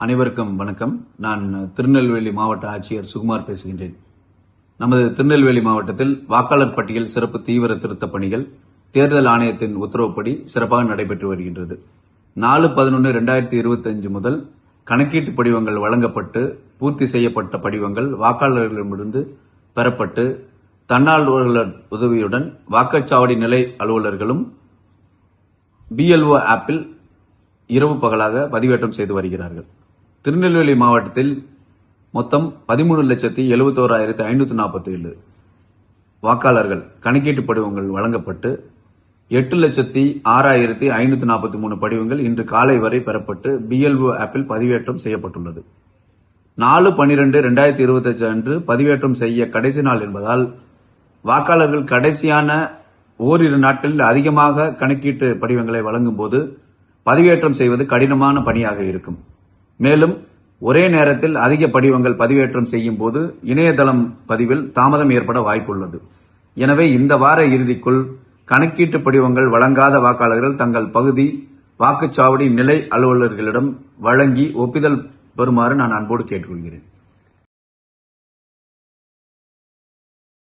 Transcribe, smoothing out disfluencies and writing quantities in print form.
அனைவருக்கும் வணக்கம். நான் திருநெல்வேலி மாவட்ட ஆட்சியர் சுகுமார் பேசுகின்றேன். நமது திருநெல்வேலி மாவட்டத்தில் வாக்காளர் பட்டியல் சிறப்பு தீவிர திருத்தப் பணிகள் தேர்தல் ஆணையத்தின் உத்தரவுப்படி சிறப்பாக நடைபெற்று வருகின்றது. 4/11/2025 முதல் கணக்கீட்டு படிவங்கள் வழங்கப்பட்டு பூர்த்தி செய்யப்பட்ட படிவங்கள் வாக்காளர்களிடமிருந்து பெறப்பட்டு தன்னார்வலர் உதவியுடன் வாக்குச்சாவடி நிலை அலுவலர்களும் BLO ஆப்பில் இரவு பகலாக பதிவேற்றம் செய்து வருகிறார்கள். திருநெல்வேலி மாவட்டத்தில் மொத்தம் 13,71,547 வாக்காளர்கள் கணக்கீட்டு படிவங்கள் வழங்கப்பட்டு 8,06,543 படிவங்கள் இன்று காலை வரை பெறப்பட்டு BLO ஆப்பில் பதிவேற்றம் செய்யப்பட்டுள்ளது. 4/12/2025 அன்று பதிவேற்றம் செய்ய கடைசி நாள் என்பதால் வாக்காளர்கள் கடைசியான ஓரிரு நாட்களில் அதிகமாக கணக்கீட்டு படிவங்களை வழங்கும் போது பதிவேற்றம் செய்வது கடினமான பணியாக இருக்கும். மேலும் ஒரே நேரத்தில் அதிக படிவங்கள் பதிவேற்றம் செய்யும் போது இணையதளம் பதிவில் தாமதம் ஏற்பட வாய்ப்புள்ளது. எனவே இந்த வார இறுதிக்குள் கணக்கீட்டு படிவங்கள் வழங்காத வாக்காளர்கள் தங்கள் பகுதி வாக்குச்சாவடி நிலை அலுவலர்களிடம் வழங்கி ஒப்புதல் பெறுமாறு நான் அன்போடு கேட்டுக்கொள்கிறேன்.